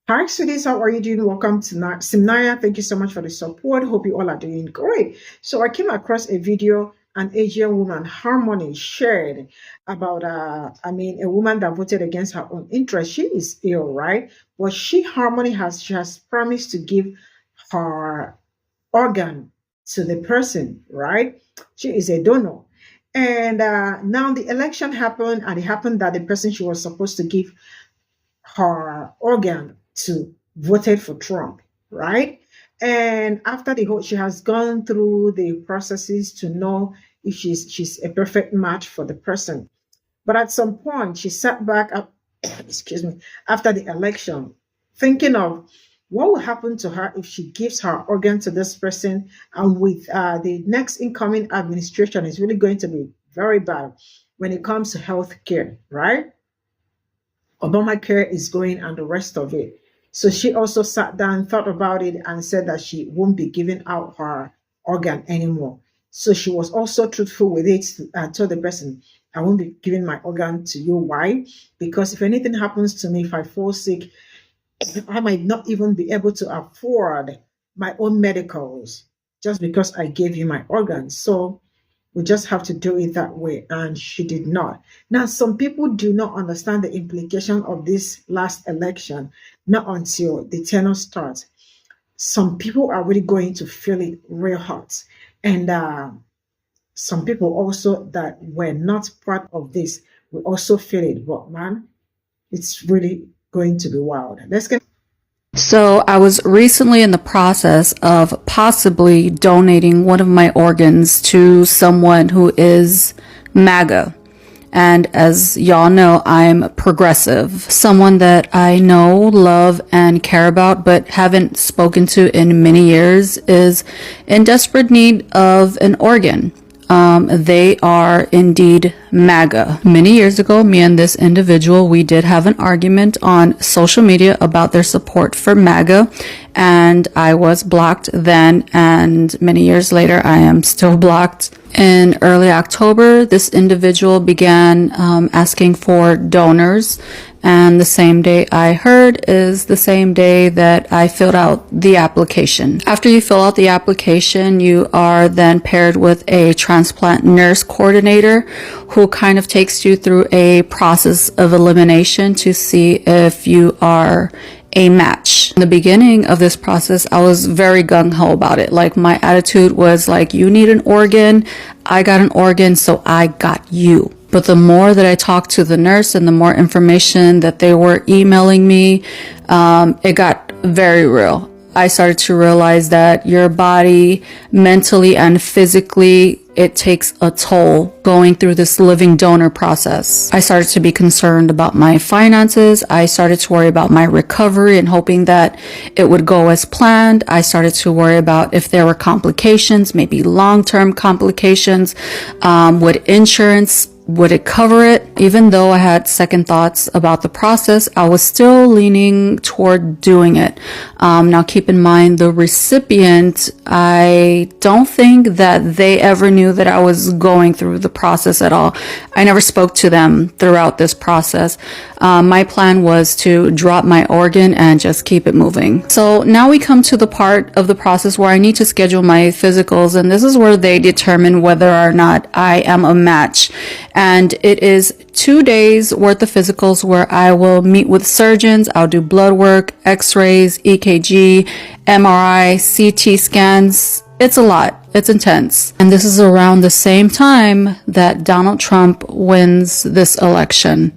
Hi, sweeties. How are you doing? Welcome to Cimnanya. Thank you so much for the support. Hope you all are doing great. So I came across a video an Asian woman, Harmony, shared about, a woman that voted against her own interest. She is ill, right? But Harmony, she has promised to give her organ to the person, right? She is a donor. And now the election happened, and it happened that the person she was supposed to give her organ to voted for Trump, right? And after the whole, she has gone through the processes to know if she's a perfect match for the person. But at some point, she sat back up, excuse me, after the election, thinking of what will happen to her if she gives her organ to this person, and with the next incoming administration is really going to be very bad when it comes to health care, right? Obamacare is going and the rest of it. So she also sat down, thought about it, and said that she won't be giving out her organ anymore. So she was also truthful with it and told the person, I won't be giving my organ to you. Why? Because if anything happens to me, if I fall sick, I might not even be able to afford my own medicals just because I gave you my organs. So we just have to do it that way. And she did not. Now, some people do not understand the implication of this last election, not until the tenure starts. Some people are really going to feel it real hot. And some people also that were not part of this will also feel it. But man, it's really going to be wild. Let's get. So I was recently in the process of possibly donating one of my organs to someone who is MAGA. And as y'all know, I'm progressive, someone that I know, love, and care about, but haven't spoken to in many years is in desperate need of an organ. They are indeed MAGA. Many years ago, me and this individual, we did have an argument on social media about their support for MAGA, and I was blocked then, and many years later, I am still blocked. In early October, this individual began asking for donors, and the same day I heard is the same day that I filled out the application. After you fill out the application, you are then paired with a transplant nurse coordinator who kind of takes you through a process of elimination to see if you are a match. In the beginning of this process, I was very gung-ho about it. Like, my attitude was like, you need an organ, I got an organ, so I got you. But the more that I talked to the nurse and the more information that they were emailing me, it got very real. I started to realize that your body, mentally and physically, it takes a toll going through this living donor process. I started to be concerned about my finances. I started to worry about my recovery and hoping that it would go as planned. I started to worry about if there were complications, maybe long-term complications. Would it cover it? Even though I had second thoughts about the process, I was still leaning toward doing it. Now keep in mind, the recipient, I don't think that they ever knew that I was going through the process at all. I never spoke to them throughout this process. My plan was to drop my organ and just keep it moving. So now we come to the part of the process where I need to schedule my physicals, and this is where they determine whether or not I am a match. And it is 2 days worth of physicals where I will meet with surgeons. I'll do blood work, x-rays, EKG, MRI, CT scans. It's a lot. It's intense. And this is around the same time that Donald Trump wins this election.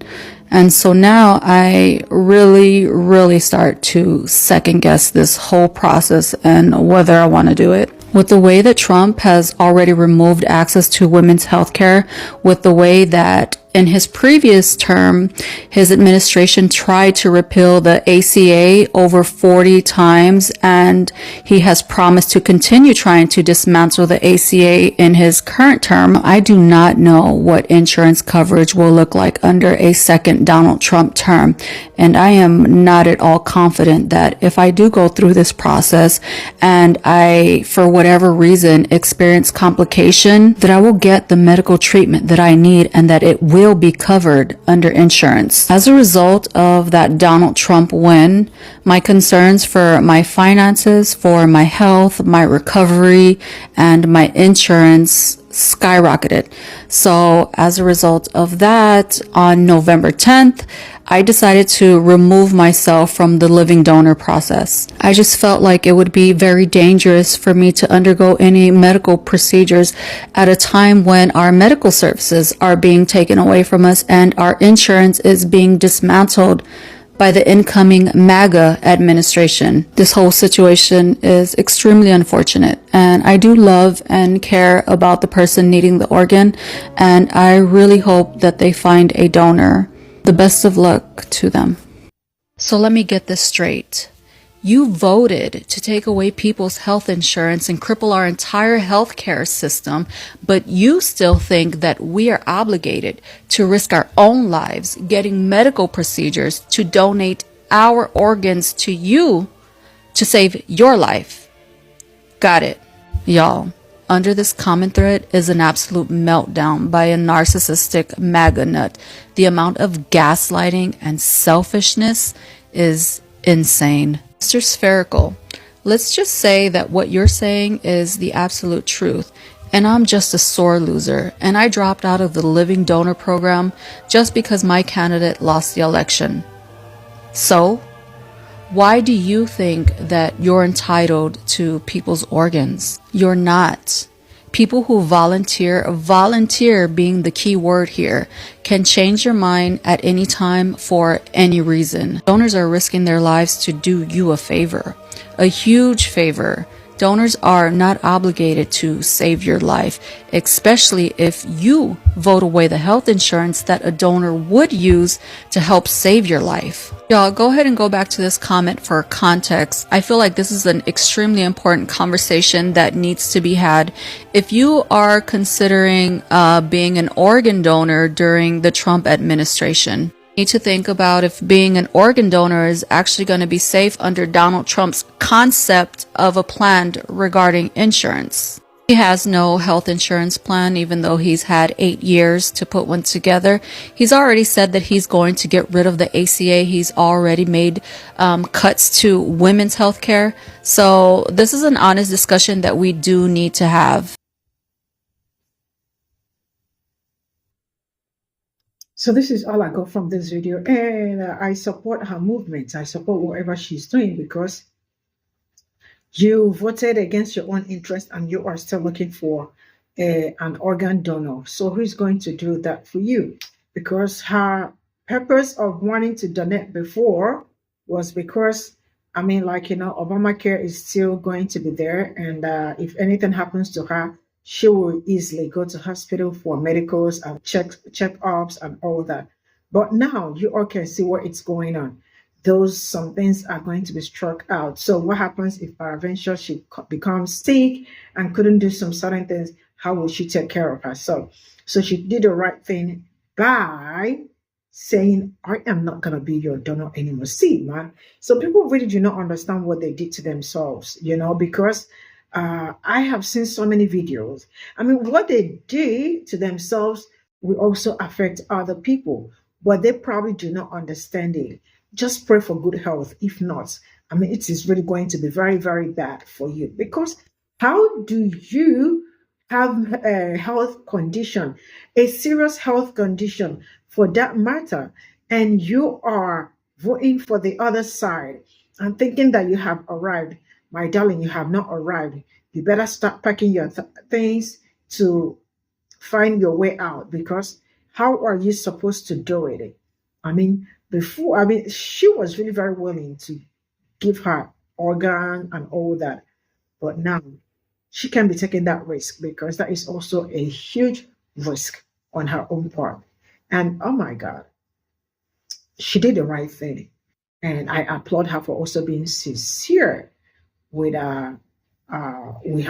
And so now I really start to second guess this whole process and whether I want to do it. With the way that Trump has already removed access to women's health care, with the way that in his previous term, his administration tried to repeal the ACA over 40 times, and he has promised to continue trying to dismantle the ACA in his current term. I do not know what insurance coverage will look like under a second Donald Trump term, and I am not at all confident that if I do go through this process and I, for whatever reason, experience complication, that I will get the medical treatment that I need and that it will will be covered under insurance. As a result of that Donald Trump win, my concerns for my finances, for my health, my recovery, and my insurance skyrocketed. So as a result of that, on November 10th, I decided to remove myself from the living donor process. I just felt like it would be very dangerous for me to undergo any medical procedures at a time when our medical services are being taken away from us and our insurance is being dismantled by the incoming MAGA administration. This whole situation is extremely unfortunate, and I do love and care about the person needing the organ, and I really hope that they find a donor. The best of luck to them. So let me get this straight. You voted to take away people's health insurance and cripple our entire healthcare system, but you still think that we are obligated to risk our own lives getting medical procedures to donate our organs to you to save your life. Got it. Y'all, under this comment thread is an absolute meltdown by a narcissistic MAGA nut. The amount of gaslighting and selfishness is insane. Mr. Spherical, let's just say that what you're saying is the absolute truth, and I'm just a sore loser, and I dropped out of the living donor program just because my candidate lost the election. So, why do you think that you're entitled to people's organs? You're not. People who volunteer being the key word here, can change your mind at any time for any reason. Donors are risking their lives to do you a favor, a huge favor. Donors are not obligated to save your life, especially if you vote away the health insurance that a donor would use to help save your life. Y'all, go ahead and go back to this comment for context. I feel like this is an extremely important conversation that needs to be had. If you are considering being an organ donor during the Trump administration, need to think about if being an organ donor is actually going to be safe under Donald Trump's concept of a plan regarding insurance. He has no health insurance plan, even though he's had 8 years to put one together. He's already said that he's going to get rid of the ACA. He's already made cuts to women's health care. So this is an honest discussion that we do need to have. So this is all I got from this video, and I support her movement. I support whatever she's doing, because you voted against your own interest and you are still looking for an organ donor. So who's going to do that for you? Because her purpose of wanting to donate before was because, I mean, like, Obamacare is still going to be there, and if anything happens to her, she will easily go to hospital for medicals and check-ups and all that. But now you all can see what it's going on. Some things are going to be struck out. So what happens if eventually she becomes sick and couldn't do some certain things? How will she take care of herself? So she did the right thing by saying, I am not going to be your donor anymore. See, man. So people really do not understand what they did to themselves, because I have seen so many videos. I mean, what they do to themselves will also affect other people, but they probably do not understand it. Just pray for good health. If not, I mean, it is really going to be very, very bad for you. Because how do you have a health condition, a serious health condition for that matter, and you are voting for the other side and thinking that you have arrived? My darling, you have not arrived. You better start packing your things to find your way out, because how are you supposed to do it? I mean, she was really very willing to give her organ and all that, but now she can be taking that risk, because that is also a huge risk on her own part. And oh my God, she did the right thing. And I applaud her for also being sincere with her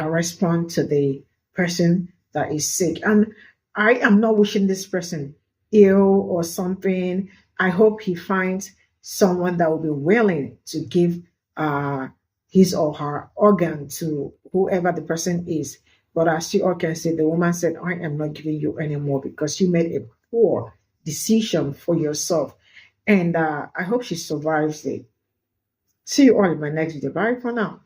response to the person that is sick. And I am not wishing this person ill or something. I hope he finds someone that will be willing to give his or her organ to whoever the person is. But as you all can see, the woman said, I am not giving you anymore because you made a poor decision for yourself. And I hope she survives it. See you all in my next video. Bye for now.